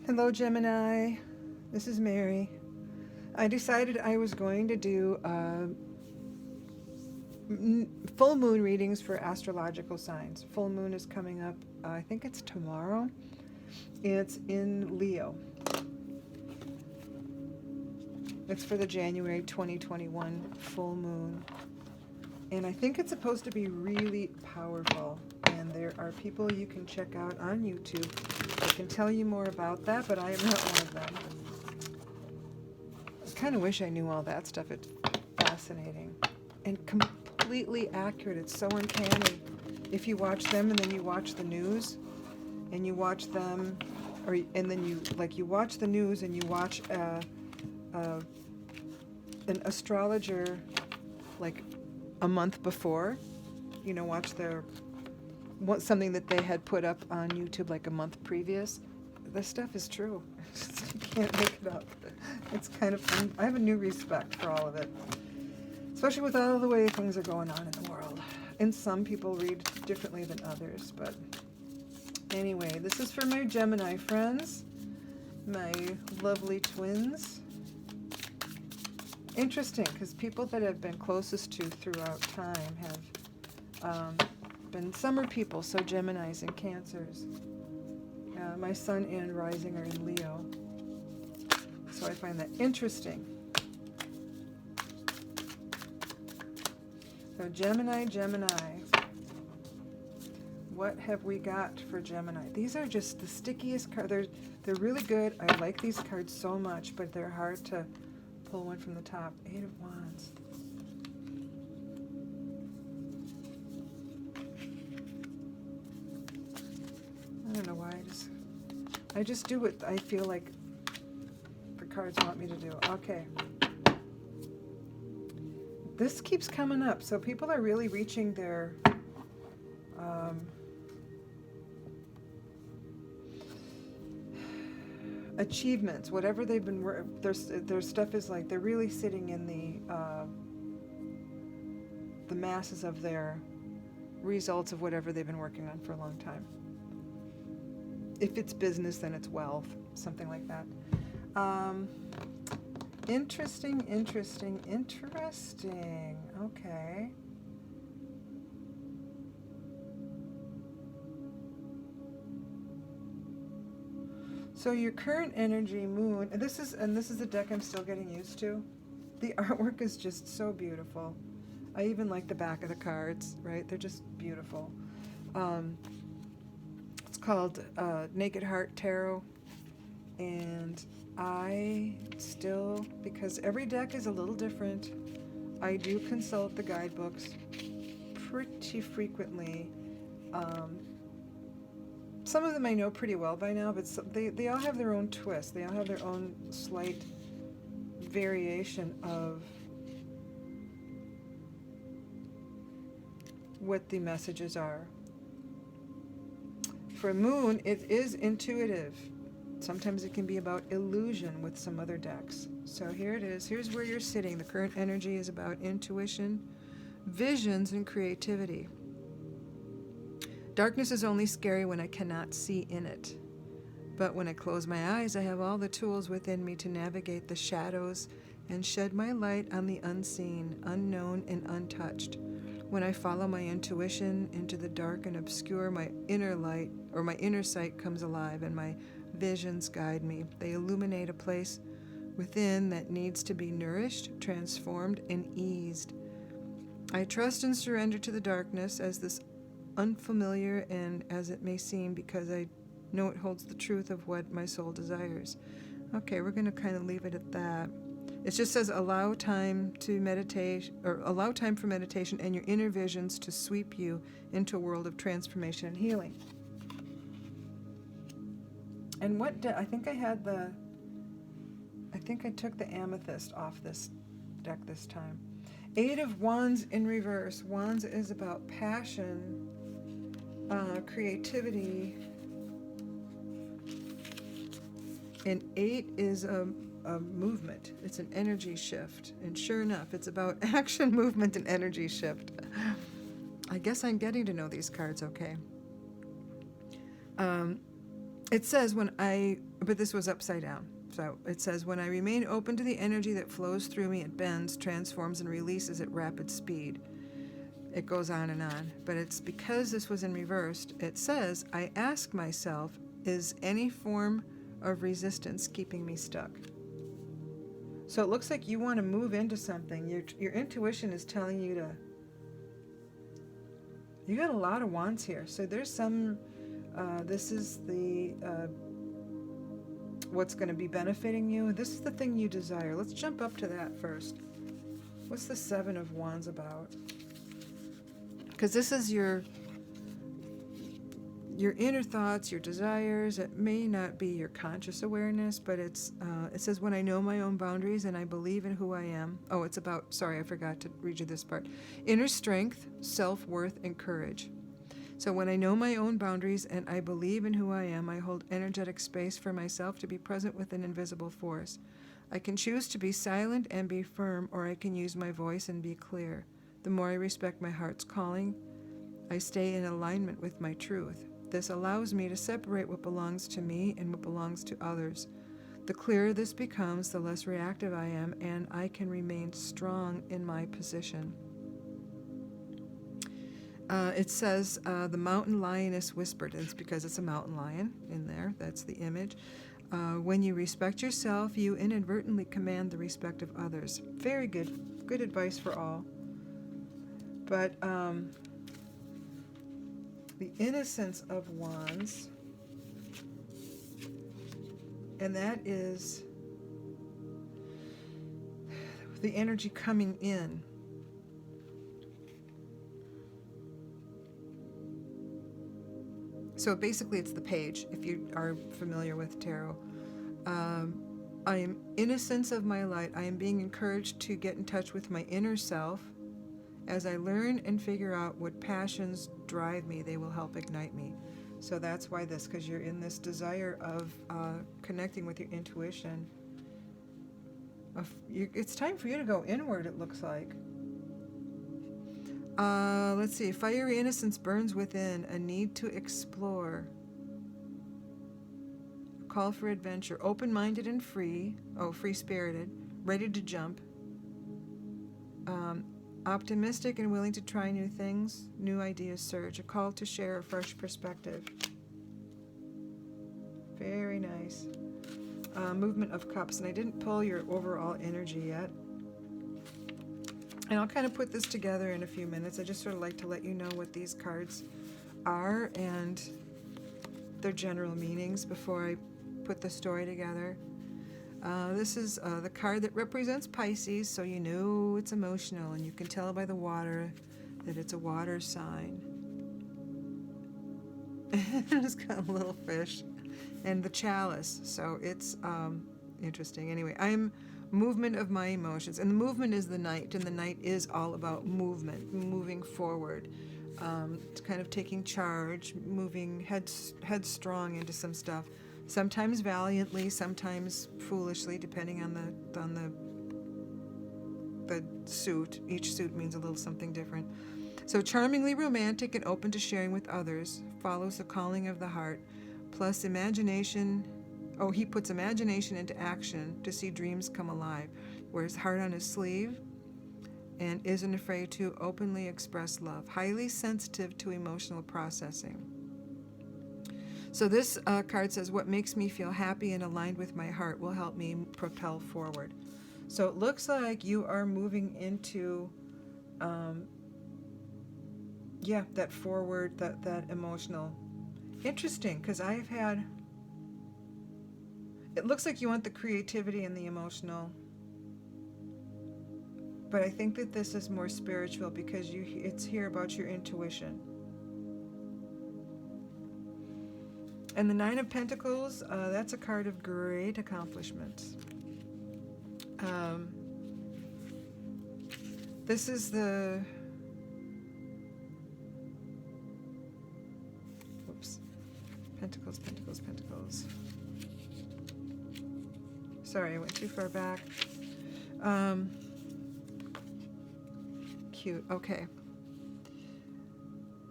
Hello, Gemini. This is Mary. I decided I was going to do full moon readings for astrological signs. Full moon is coming up, I think it's tomorrow. It's in Leo. It's for the January 2021 full moon. And I think it's supposed to be really powerful. And there are people you can check out on YouTube that can tell you more about that, but I am not one of them. I kind of wish I knew all that stuff. It's fascinating and completely accurate. It's so uncanny. If you watch them and then you watch the news and you watch them, and then you watch the news and you watch an astrologer like a month before, watch something that they had put up on YouTube like a month previous. This stuff is true. You can't make it up. It's kind of fun. I have a new respect for all of it, especially with all the way things are going on in the world. And some people read differently than others, but anyway, this is for my Gemini friends, my lovely twins. Interesting, because people that I've been closest to throughout time have been summer people, so Geminis and Cancers. My sun and rising are in Leo, so I find that interesting. So Gemini, what have we got for Gemini? These are just the stickiest cards. They're really good. I like these cards so much, but they're hard to pull one from the top. 8 of Wands. I don't know why. I just do what I feel like the cards want me to do. Okay. This keeps coming up. So people are really reaching their achievements, whatever they've been their stuff is like they're really sitting in the masses of their results of whatever they've been working on for a long time. If it's business, then it's wealth, something like that. Interesting. Okay. So your current energy, moon, and this is a deck I'm still getting used to. The artwork is just so beautiful. I even like the back of the cards, right? They're just beautiful. It's called Naked Heart Tarot, and I still, because every deck is a little different, I do consult the guidebooks pretty frequently. Some of them I know pretty well by now, but they all have their own twist. They all have their own slight variation of what the messages are. For moon, it is intuitive. Sometimes it can be about illusion with some other decks. So here it is. Here's where you're sitting. The current energy is about intuition, visions, and creativity. Darkness is only scary when I cannot see in it. But when I close my eyes, I have all the tools within me to navigate the shadows and shed my light on the unseen, unknown, and untouched. When I follow my intuition into the dark and obscure, my inner light, or my inner sight, comes alive, and my visions guide me. They illuminate a place within that needs to be nourished, transformed, and eased. I trust and surrender to the darkness as this unfamiliar and as it may seem, because I know it holds the truth of what my soul desires. Okay, we're going to kind of leave it at that. It just says allow time to meditate, or allow time for meditation and your inner visions to sweep you into a world of transformation and healing. And I think I took the amethyst off this deck this time. 8 of Wands in reverse. Wands is about passion, creativity, and 8 is a movement. It's an energy shift, and sure enough, it's about action, movement, and energy shift. I guess I'm getting to know these cards okay. It says but this was upside down. So it says, when I remain open to the energy that flows through me, it bends, transforms, and releases at rapid speed. It goes on and on. But it's because this was in reversed. It says, I ask myself, is any form of resistance keeping me stuck? So it looks like you want to move into something. Your intuition is telling you to. You got a lot of wands here. So there's some. This is the what's going to be benefiting you. This is the thing you desire. Let's jump up to that first. What's the Seven of Wands about? Because this is your inner thoughts, your desires. It may not be your conscious awareness, but it says, when I know my own boundaries and I believe in who I am. Oh, it's about, sorry, I forgot to read you this part. Inner strength, self-worth, and courage. So when I know my own boundaries and I believe in who I am, I hold energetic space for myself to be present with an invisible force. I can choose to be silent and be firm, or I can use my voice and be clear. The more I respect my heart's calling, I stay in alignment with my truth. This allows me to separate what belongs to me and what belongs to others. The clearer this becomes, the less reactive I am, and I can remain strong in my position. It says, the mountain lioness whispered. It's because it's a mountain lion in there. That's the image. When you respect yourself, you inadvertently command the respect of others. Very good. Good advice for all. But the innocence of wands, and that is the energy coming in. So basically it's the page, if you are familiar with tarot. I am innocence of my light. I am being encouraged to get in touch with my inner self. As I learn and figure out what passions drive me, they will help ignite me. So that's why this, because you're in this desire of connecting with your intuition. It's time for you to go inward, it looks like. Let's see. Fiery innocence burns within, a need to explore. A call for adventure. Open-minded and free. Oh, free-spirited. Ready to jump. Optimistic and willing to try new things. New ideas surge. A call to share a fresh perspective. Very nice. Movement of Cups. And I didn't pull your overall energy yet. And I'll kind of put this together in a few minutes. I just sort of like to let you know what these cards are and their general meanings before I put the story together. This is the card that represents Pisces, so you know it's emotional, and you can tell by the water that it's a water sign. It's got a little fish. And the chalice, so it's interesting. Anyway, I'm movement of my emotions, and the movement is the night, and the night is all about movement, moving forward, kind of taking charge, moving headstrong into some stuff, sometimes valiantly, sometimes foolishly, depending on the suit. Each suit means a little something different. So charmingly romantic and open to sharing with others, follows the calling of the heart, plus imagination. Oh, he puts imagination into action to see dreams come alive. Wears heart on his sleeve and isn't afraid to openly express love. Highly sensitive to emotional processing. So this card says, what makes me feel happy and aligned with my heart will help me propel forward. So it looks like you are moving into, that forward, that emotional. Interesting, because I've had... It looks like you want the creativity and the emotional, but I think that this is more spiritual because it's here about your intuition. And the Nine of Pentacles, that's a card of great accomplishments. This is the... Whoops. Pentacles, Pentacles, Pentacles. Sorry, I went too far back. Cute. Okay.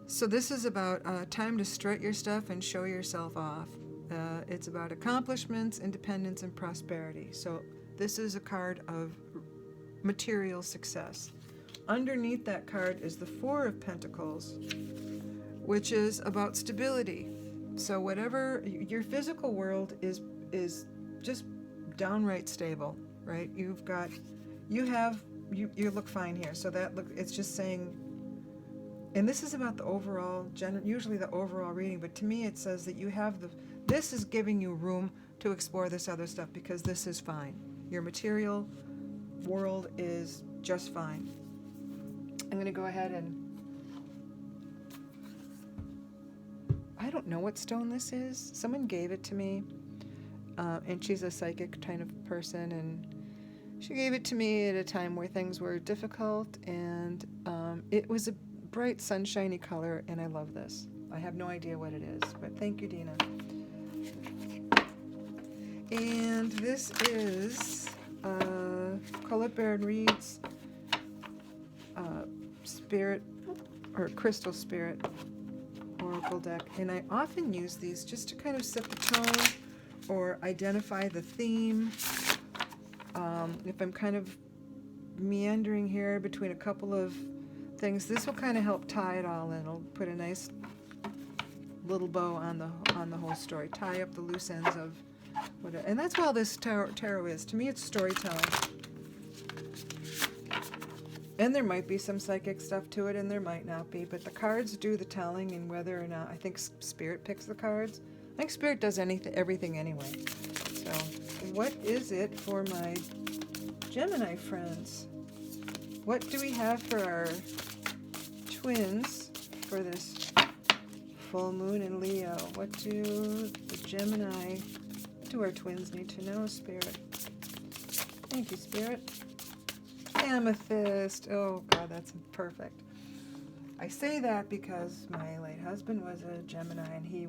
So this is about time to strut your stuff and show yourself off. It's about accomplishments, independence, and prosperity. So this is a card of material success. Underneath that card is the Four of Pentacles, which is about stability. So whatever your physical world is just downright stable, right? You look fine here. So it's just saying, and this is about the overall, usually the overall reading, but to me it says that this is giving you room to explore this other stuff because this is fine. Your material world is just fine. I'm going to go ahead and, I don't know what stone this is. Someone gave it to me, and she's a psychic kind of person, and she gave it to me at a time where things were difficult, and it was a bright, sunshiny color, and I love this. I have no idea what it is, but thank you, Dina. And this is Colette Baird Reed's Spirit, or Crystal Spirit Oracle deck, and I often use these just to kind of set the tone or identify the theme. If I'm kind of meandering here between a couple of things, this will kind of help tie it all in. It'll put a nice little bow on the whole story, tie up the loose ends of whatever. And that's all this tarot is. To me, it's storytelling. And there might be some psychic stuff to it, and there might not be, but the cards do the telling, and whether or not, I think Spirit picks the cards. I think Spirit does everything anyway. So, what is it for my Gemini friends? What do we have for our twins for this full moon in Leo? What do our twins need to know, Spirit? Thank you, Spirit. Amethyst. Oh, God, that's perfect. I say that because my late husband was a Gemini, and he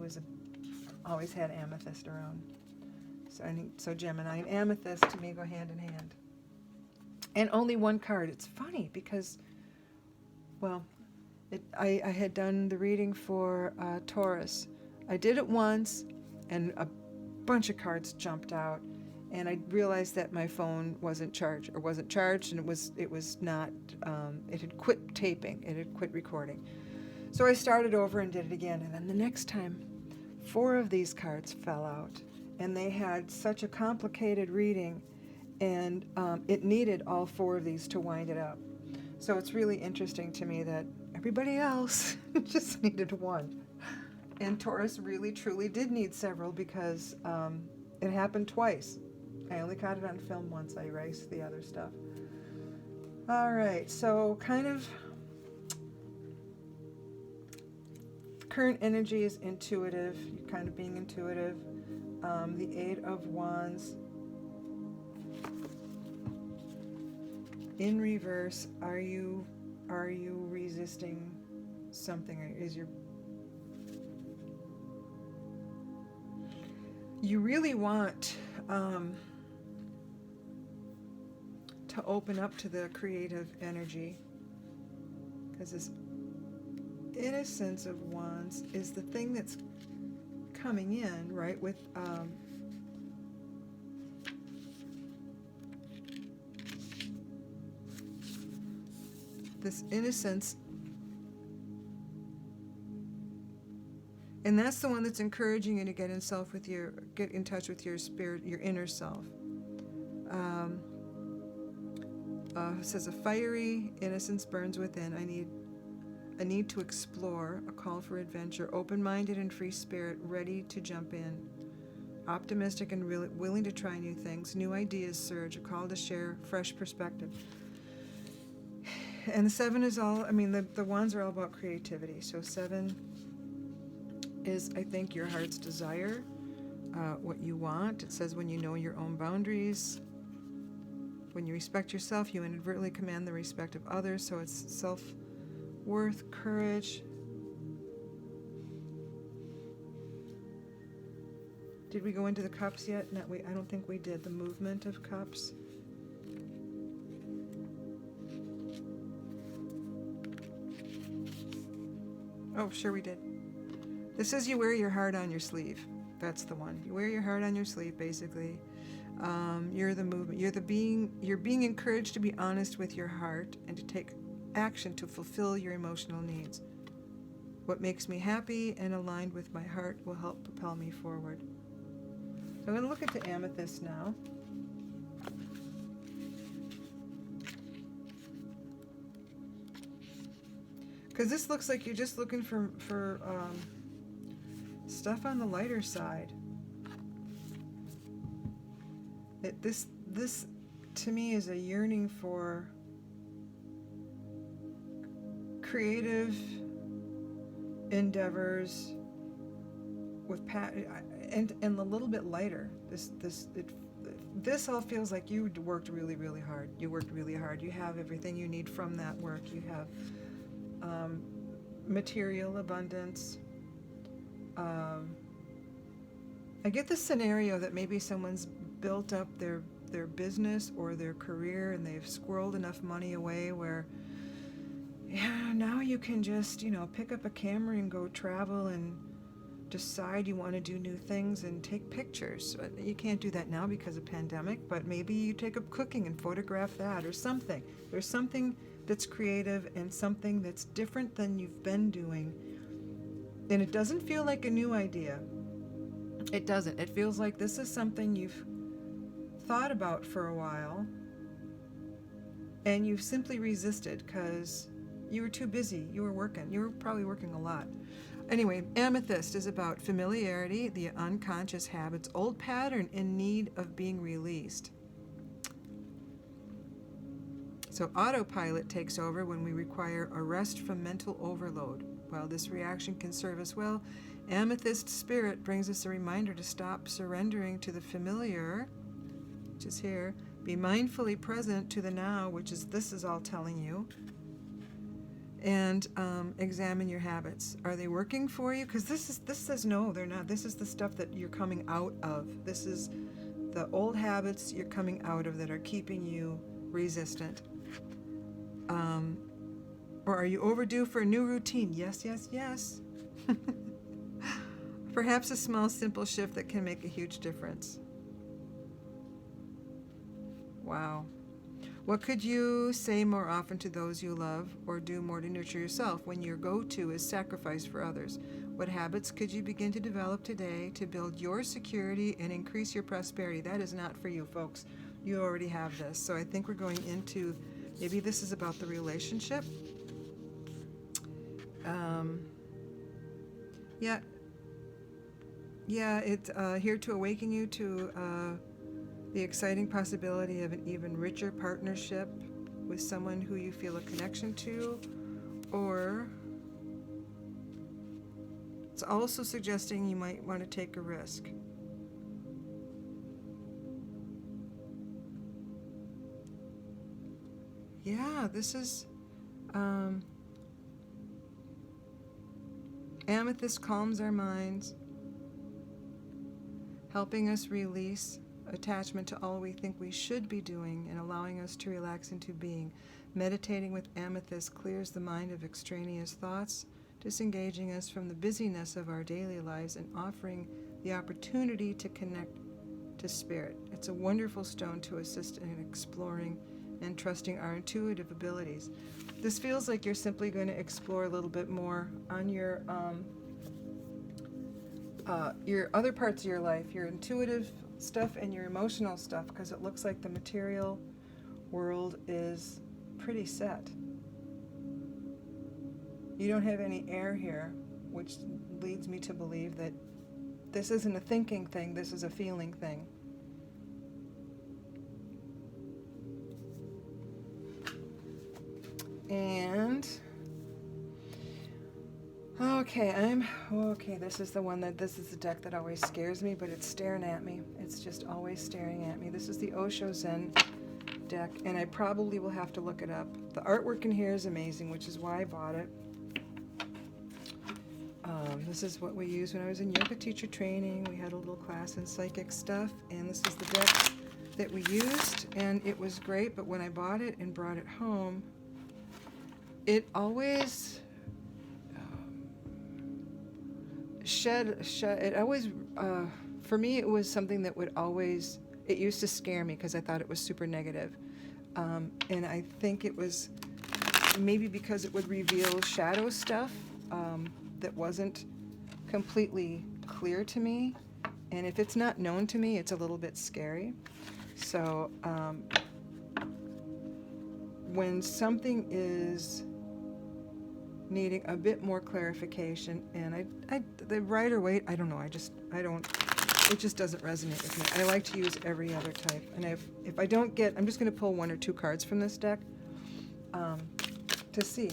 always had amethyst around. So Gemini and amethyst to me go hand in hand. And only one card. It's funny because, well, I had done the reading for Taurus. I did it once, and a bunch of cards jumped out, and I realized that my phone wasn't charged, and it was not. It had quit taping. It had quit recording. So I started over and did it again, and then the next time, 4 of these cards fell out, and they had such a complicated reading, and it needed all 4 of these to wind it up. So it's really interesting to me that everybody else just needed 1. And Taurus really, truly did need several because it happened twice. I only caught it on film once. I erased the other stuff. All right, so kind of current energy is intuitive. You're kind of being intuitive. The 8 of Wands. In reverse, are you resisting something? You really want to open up to the creative energy, because this Innocence of Wands is the thing that's coming in, right, with this innocence, and that's the one that's encouraging you to get in touch with your spirit, your inner self. It says a fiery innocence burns within. I need to explore, a call for adventure, open-minded and free spirit, ready to jump in, optimistic and willing to try new things, new ideas surge, a call to share fresh perspective. And the 7 is all, the wands are all about creativity. So 7 is, I think, your heart's desire, what you want. It says when you know your own boundaries, when you respect yourself, you inadvertently command the respect of others. So it's self-worth, courage. Did we go into the cups yet? No, I don't think we did. The movement of cups. Oh, sure we did. This says you wear your heart on your sleeve. That's the one. You wear your heart on your sleeve, basically. You're the movement. You're being encouraged to be honest with your heart and to take action to fulfill your emotional needs. What makes me happy and aligned with my heart will help propel me forward. So I'm going to look into amethyst now. Because this looks like you're just looking for stuff on the lighter side. This to me is a yearning for creative endeavors with and a little bit lighter. This all feels like you worked really, really hard. You worked really hard. You have everything you need from that work. You have material abundance. I get the scenario that maybe someone's built up their business or their career and they've squirreled enough money away where, yeah, now you can just, pick up a camera and go travel and decide you want to do new things and take pictures. You can't do that now because of pandemic, but maybe you take up cooking and photograph that or something. There's something that's creative and something that's different than you've been doing. And it doesn't feel like a new idea. It doesn't. It feels like this is something you've thought about for a while and you've simply resisted because you were too busy. You were working. You were probably working a lot. Anyway, amethyst is about familiarity, the unconscious habits, old pattern in need of being released. So autopilot takes over when we require a rest from mental overload. While this reaction can serve us well, amethyst spirit brings us a reminder to stop surrendering to the familiar, which is here, be mindfully present to the now, which is this is all telling you, and examine your habits. Are they working for you? Because this says no, they're not. This is the stuff that you're coming out of. This is the old habits you're coming out of that are keeping you resistant. Or are you overdue for a new routine? Yes, yes, yes. Perhaps a small, simple shift that can make a huge difference. Wow. What could you say more often to those you love or do more to nurture yourself when your go-to is sacrifice for others? What habits could you begin to develop today to build your security and increase your prosperity? That is not for you, folks. You already have this. So I think we're going into, maybe this is about the relationship. It's here to awaken you to the exciting possibility of an even richer partnership with someone who you feel a connection to, or it's also suggesting you might want to take a risk. Yeah, this is amethyst calms our minds, helping us release attachment to all we think we should be doing and allowing us to relax into being. Meditating with amethyst clears the mind of extraneous thoughts, disengaging us from the busyness of our daily lives and offering the opportunity to connect to spirit. It's a wonderful stone to assist in exploring and trusting our intuitive abilities. This feels like you're simply going to explore a little bit more on your other parts of your life, your intuitive stuff and your emotional stuff, because it looks like the material world is pretty set. You don't have any air here, which leads me to believe that this isn't a thinking thing, this is a feeling thing. And okay, this is the deck that always scares me, but it's staring at me. It's just always staring at me. This is the Osho Zen deck, and I probably will have to look it up. The artwork in here is amazing, which is why I bought it. This is what we used when I was in yoga teacher training. We had a little class in psychic stuff, and this is the deck that we used, and it was great, but when I bought it and brought it home, it always it always for me, it was something that would always, it used to scare me because I thought it was super negative. And I think it was maybe because it would reveal shadow stuff that wasn't completely clear to me. And if it's not known to me, it's a little bit scary. So when something is needing a bit more clarification, and the Rider Waite, I don't know, it just doesn't resonate with me. I like to use every other type. And if I don't get, I'm just going to pull 1 or 2 cards from this deck to see.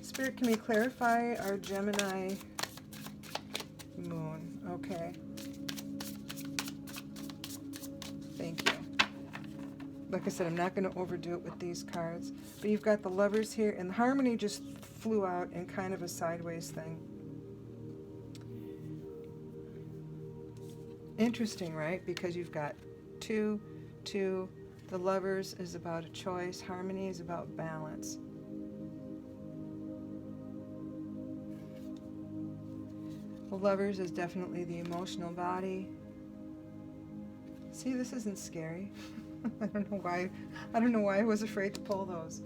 Spirit, can we clarify our Gemini moon? Okay. Thank you. Like I said, I'm not going to overdo it with these cards. But you've got the Lovers here, and the Harmony just flew out in kind of a sideways thing. Interesting, right? Because you've got 2, 2. The Lovers is about a choice. Harmony is about balance. The Lovers is definitely the emotional body. See, this isn't scary. I don't know why. I don't know why I was afraid to pull those.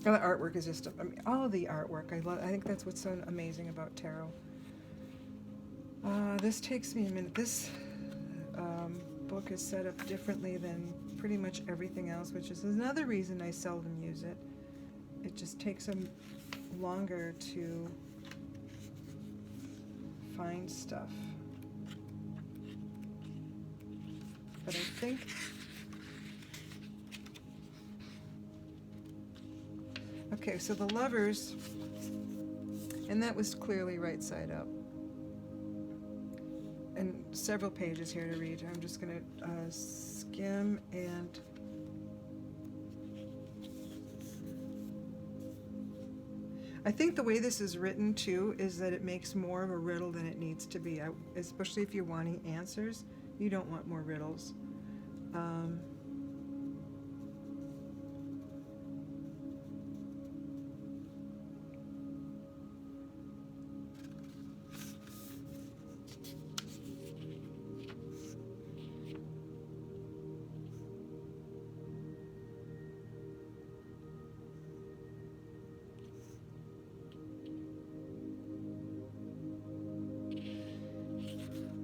The artwork is just, I mean, all of the artwork. I think that's what's so amazing about tarot. This takes me a minute. This book is set up differently than pretty much everything else, which is another reason I seldom use it. It just takes them longer to find stuff. But I think okay, so the Lovers, and that was clearly right side up. And several pages here to read. I'm just going to skim, and I think the way this is written too is that it makes more of a riddle than it needs to be. Especially if you're wanting answers, you don't want more riddles.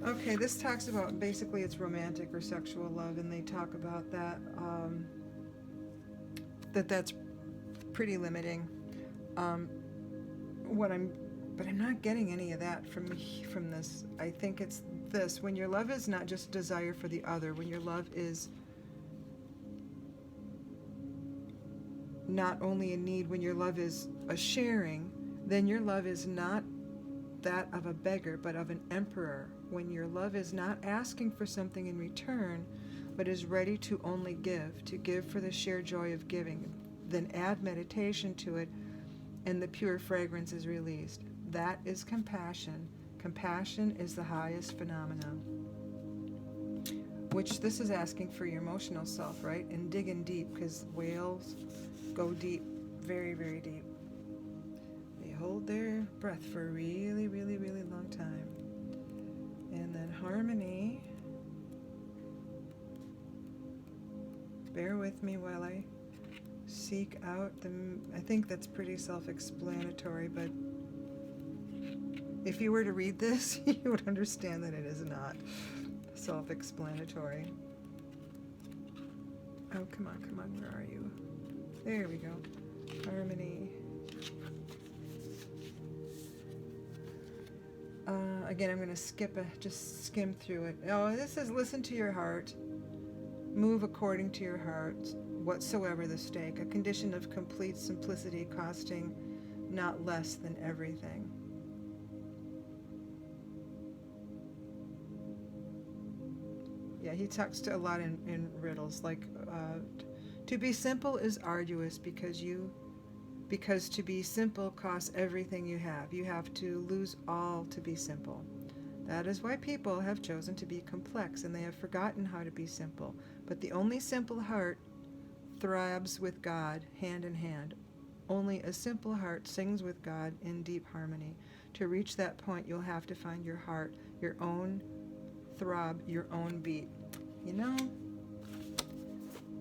Okay, this talks about, basically it's romantic or sexual love, and they talk about that, that's pretty limiting. But I'm not getting any of that from this. I think it's this: when your love is not just desire for the other, when your love is not only a need, when your love is a sharing, then your love is not that of a beggar, but of an emperor. When your love is not asking for something in return, but is ready to only give, to give for the sheer joy of giving, then add meditation to it, and the pure fragrance is released. That is compassion. Compassion is the highest phenomenon. Which this is asking for your emotional self, right? And digging deep, because whales go deep, very, very deep. They hold their breath for a really, really, really long time. And then Harmony. Bear with me while I seek out the... I think that's pretty self-explanatory, but if you were to read this, you would understand that it is not self-explanatory. Oh, come on, where are you? There we go. Harmony. Again, I'm going to just skim through it. Oh, this says, listen to your heart. Move according to your heart, whatsoever the stake. A condition of complete simplicity costing not less than everything. Yeah, he talks to a lot in riddles, like to be simple is arduous because to be simple costs everything you have. You have to lose all to be simple. That is why people have chosen to be complex, and they have forgotten how to be simple. But the only simple heart throbs with God hand in hand. Only a simple heart sings with God in deep harmony. To reach that point, you'll have to find your heart, your own throb, your own beat. You know,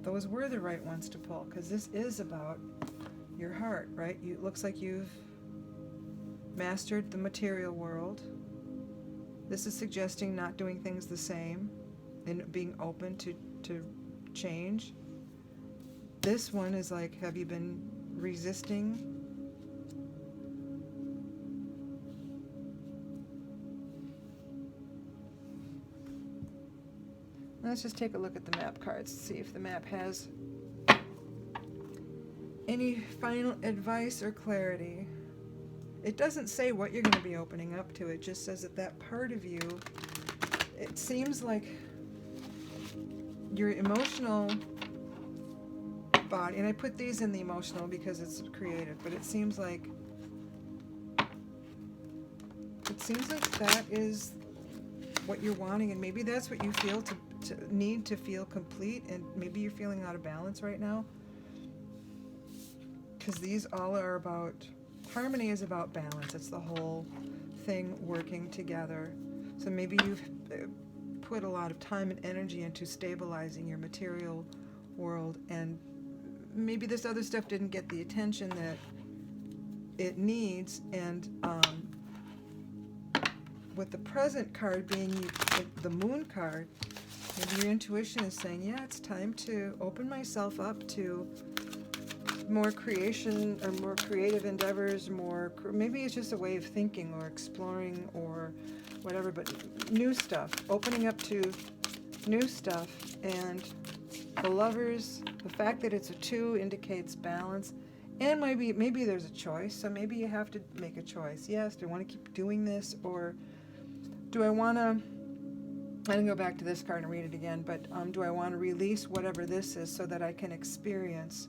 those were the right ones to pull, because this is about your heart, right? It looks like you've mastered the material world. This is suggesting not doing things the same and being open to change. This one is like, have you been resisting? Let's just take a look at the map cards, see if the map has any final advice or clarity. It doesn't say what you're going to be opening up to. It just says that that part of you, it seems like your emotional body, and I put these in the emotional because it's creative, but it seems like that is what you're wanting, and maybe that's what you feel to need to feel complete, and maybe you're feeling out of balance right now, because these all are about harmony. Is about balance. It's the whole thing working together. So maybe you've put a lot of time and energy into stabilizing your material world, and maybe this other stuff didn't get the attention that it needs, and with the present card being the moon card, maybe your intuition is saying, yeah, it's time to open myself up to more creation or more creative endeavors, maybe it's just a way of thinking or exploring or whatever, but new stuff, opening up to new stuff. And the Lovers, the fact that it's a 2 indicates balance, and maybe there's a choice, so maybe you have to make a choice. Yes, do I want to keep doing this, or do I want to, I can go back to this card and read it again, but do I want to release whatever this is so that I can experience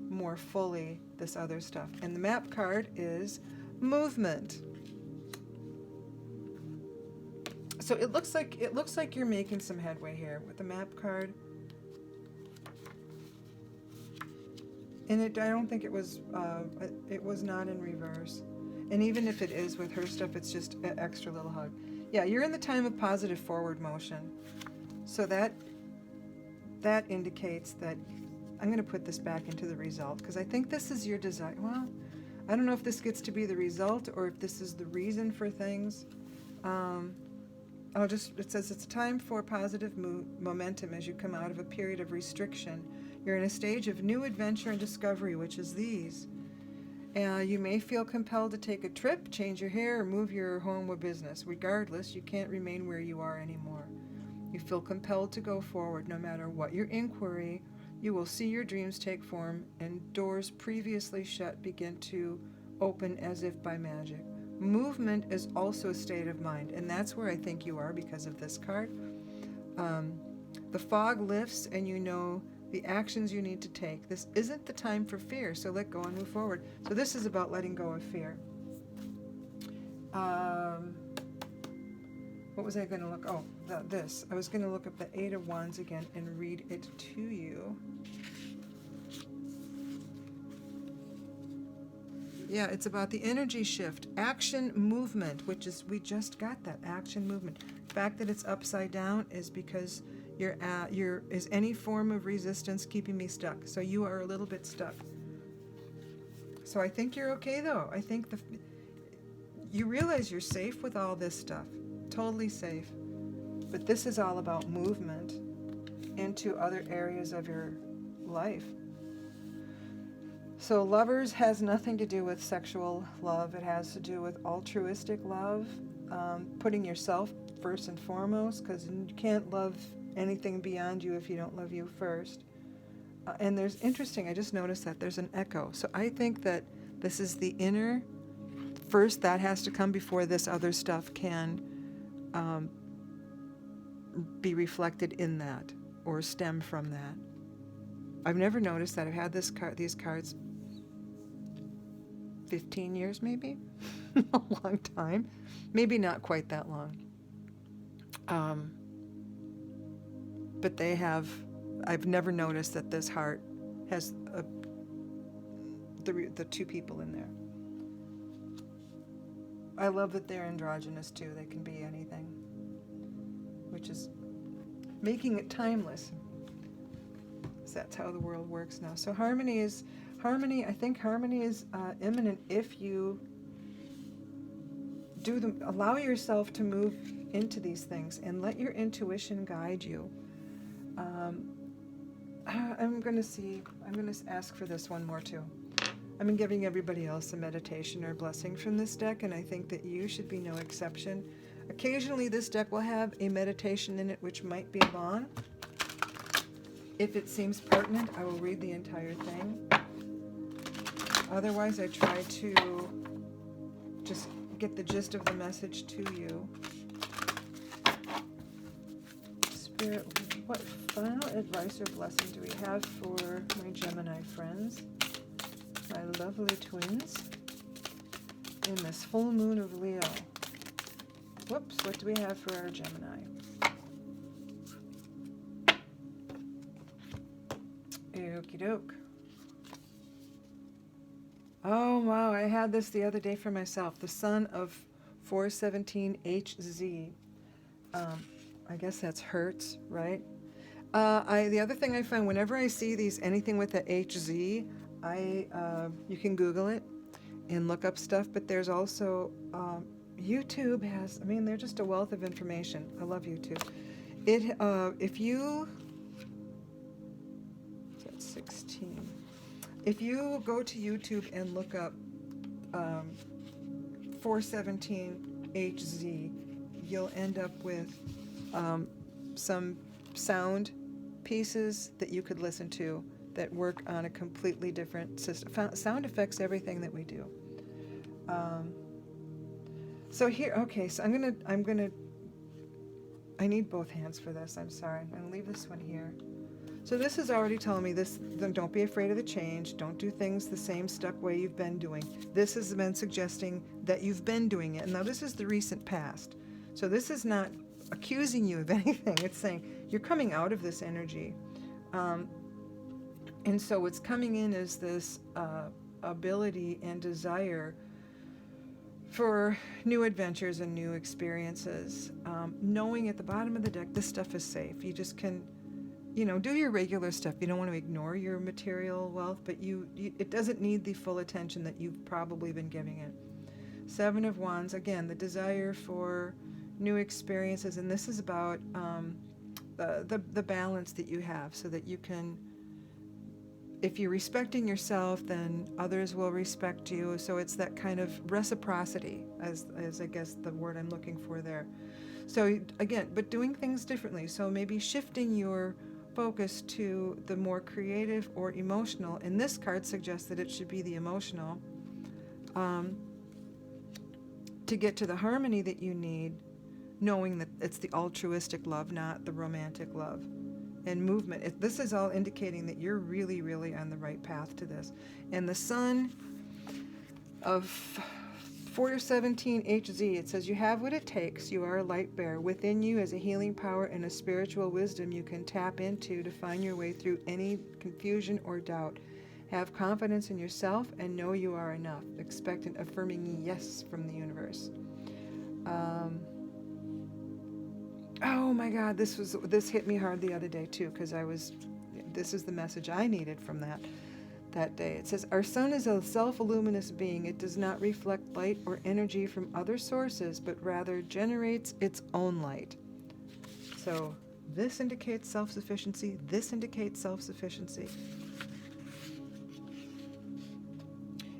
more fully this other stuff? And the map card is movement. So it looks like you're making some headway here with the map card. And I don't think it was not in reverse. And even if it is with her stuff, it's just an extra little hug. Yeah, you're in the time of positive forward motion. So that indicates that I'm going to put this back into the result, because I think this is your desire. Well, I don't know if this gets to be the result or if this is the reason for things. It says it's a time for positive momentum as you come out of a period of restriction. You're in a stage of new adventure and discovery, which is these. You may feel compelled to take a trip, change your hair, or move your home or business. Regardless, you can't remain where you are anymore. You feel compelled to go forward no matter what your inquiry. You will see your dreams take form, and doors previously shut begin to open as if by magic. Movement is also a state of mind, and that's where I think you are because of this card. The fog lifts, and you know the actions you need to take. This isn't the time for fear, so let go and move forward. So this is about letting go of fear. What was I going to look? Oh, this. I was going to look up the 8 of Wands again and read it to you. Yeah, it's about the energy shift, action movement, which is, we just got that, action movement. The fact that it's upside down is because is any form of resistance keeping me stuck? So you are a little bit stuck. So I think you're okay though. I think you realize you're safe with all this stuff, totally safe. But this is all about movement into other areas of your life. So Lovers has nothing to do with sexual love. It has to do with altruistic love, putting yourself first and foremost, because you can't love anything beyond you if you don't love you first. And there's interesting, I just noticed that there's an echo. So I think that this is the inner, first that has to come before this other stuff can be reflected in that or stem from that. I've never noticed that. I've had these cards 15 years maybe, a long time, maybe not quite that long. But I've never noticed that this heart has the 2 people in there. I love that they're androgynous too. They can be anything, which is making it timeless. So that's how the world works now. So harmony. I think harmony is imminent if you allow yourself to move into these things and let your intuition guide you. I'm going to ask for this one more too. I've been giving everybody else a meditation or blessing from this deck, and I think that you should be no exception. Occasionally this deck will have a meditation in it which might be long. If it seems pertinent, I will read the entire thing. Otherwise, I try to just get the gist of the message to you. Spirit, what final advice or blessing do we have for my Gemini friends, my lovely twins, in this full moon of Leo? Whoops, what do we have for our Gemini? Okie doke. Oh wow, I had this the other day for myself. The son of 417HZ. I guess that's Hertz, right? The other thing I find whenever I see these, anything with the HZ, you can Google it and look up stuff, but there's also, YouTube has, they're just a wealth of information. I love YouTube. If you, that's 16. If you go to YouTube and look up 417HZ, you'll end up with some sound pieces that you could listen to that work on a completely different system. Sound affects everything that we do. So here, okay, so I need both hands for this. I'm sorry. I'm going to leave this one here. So this is already telling me this, don't be afraid of the change. Don't do things the same stuck way you've been doing. This has been suggesting that you've been doing it. Now this is the recent past. So this is not accusing you of anything. It's saying you're coming out of this energy. And so what's coming in is this ability and desire for new adventures and new experiences. Knowing at the bottom of the deck, this stuff is safe. You just can, do your regular stuff. You don't want to ignore your material wealth, but it doesn't need the full attention that you've probably been giving it. Seven of Wands, again, the desire for new experiences, and this is about the balance that you have, so that you can, if you're respecting yourself, then others will respect you. So it's that kind of reciprocity, as I guess the word I'm looking for there. So again, but doing things differently. So maybe shifting your focus to the more creative or emotional. And this card suggests that it should be the emotional, to get to the harmony that you need, knowing that it's the altruistic love, not the romantic love. And movement. This is all indicating that you're really, really on the right path to this. And the sun of 417HZ, it says, you have what it takes. You are a light bearer. Within you is a healing power and a spiritual wisdom you can tap into to find your way through any confusion or doubt. Have confidence in yourself and know you are enough. Expect an affirming yes from the universe. Oh my God, this hit me hard the other day too, because this is the message I needed from that day. It says, our sun is a self-luminous being. It does not reflect light or energy from other sources, but rather generates its own light. So this indicates self-sufficiency. This indicates self-sufficiency.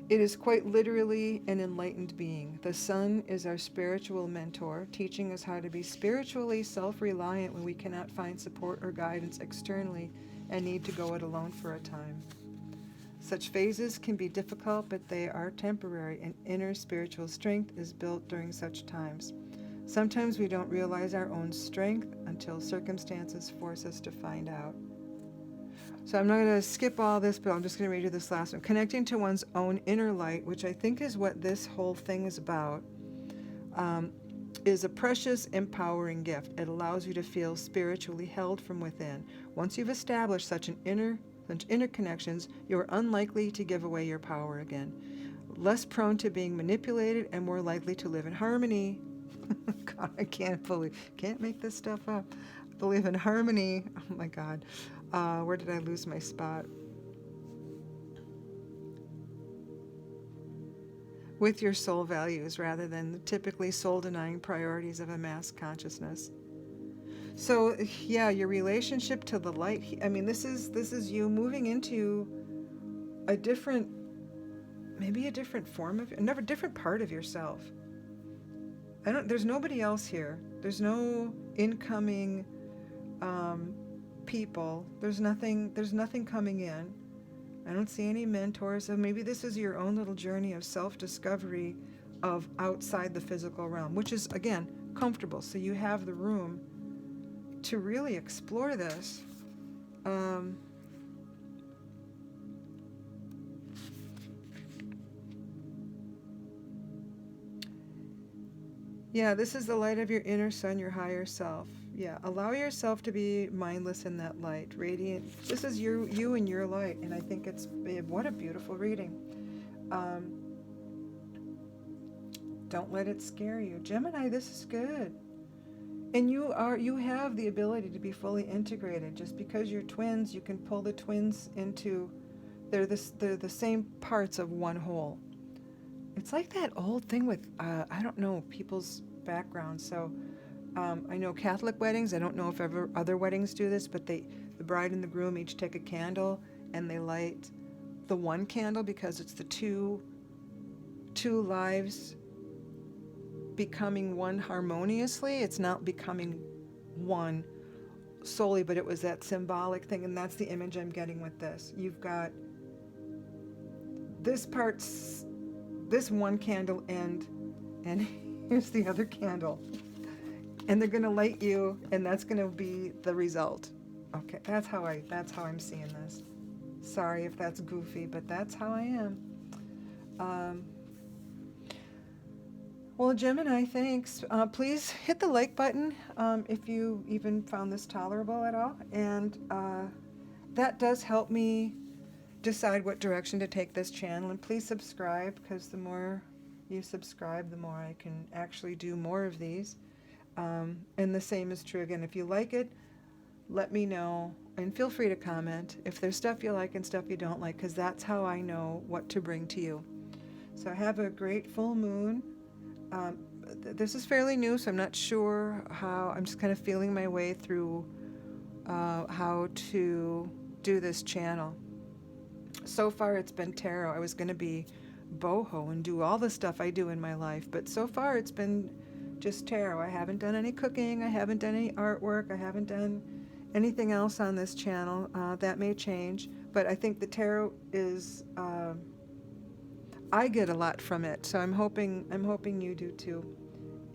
It is quite literally an enlightened being. The sun is our spiritual mentor, teaching us how to be spiritually self-reliant when we cannot find support or guidance externally and need to go it alone for a time. Such phases can be difficult, but they are temporary, and inner spiritual strength is built during such times. Sometimes we don't realize our own strength until circumstances force us to find out. So I'm not going to skip all this, but I'm just going to read you this last one. Connecting to one's own inner light, which I think is what this whole thing is about, is a precious, empowering gift. It allows you to feel spiritually held from within. Once you've established such inner connections, you are unlikely to give away your power again. less prone to being manipulated, and more likely to live in harmony. God, I can't make this stuff up. Believe in harmony. Oh my God. Where did I lose my spot? With your soul values rather than the typically soul-denying priorities of a mass consciousness. So yeah, your relationship to the light. I mean, this is you moving into a different, maybe a different form of, another different part of yourself. There's nobody else here. There's no incoming people. There's nothing coming in. I don't see any mentors. So maybe this is your own little journey of self-discovery of outside the physical realm, which is, again, comfortable. So you have the room to really explore this. Yeah, this is the light of your inner sun, your higher self. Yeah, allow yourself to be mindless in that light, radiant. This is you and your light, and I think what a beautiful reading. Don't let it scare you. Gemini, this is good. And you have the ability to be fully integrated. Just because you're twins, you can pull the twins into, they're the same parts of one whole. It's like that old thing with, I don't know people's backgrounds. So I know Catholic weddings, I don't know if ever other weddings do this, but the bride and the groom each take a candle and they light the one candle because it's the two lives becoming one harmoniously. It's not becoming one solely, but it was that symbolic thing, and that's the image I'm getting with this. You've got this one candle end, and here's the other candle, and they're going to light you, and that's going to be the result. Okay, that's how I'm seeing this. Sorry if that's goofy, but that's how I am. Well, Gemini, thanks. Please hit the like button if you even found this tolerable at all, and that does help me decide what direction to take this channel. And please subscribe, because the more you subscribe, the more I can actually do more of these. And the same is true again. If you like it, let me know, and feel free to comment if there's stuff you like and stuff you don't like, because that's how I know what to bring to you. So have a great full moon. This is fairly new, so I'm not sure how. I'm just kind of feeling my way through how to do this channel. So far it's been tarot. I was going to be boho and do all the stuff I do in my life, but so far it's been just tarot. I haven't done any cooking, I haven't done any artwork, I haven't done anything else on this channel. That may change, but I think the tarot is, I get a lot from it, so I'm hoping you do too.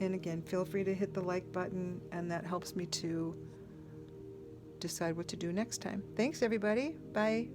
And again, feel free to hit the like button, and that helps me to decide what to do next time. Thanks, everybody. Bye.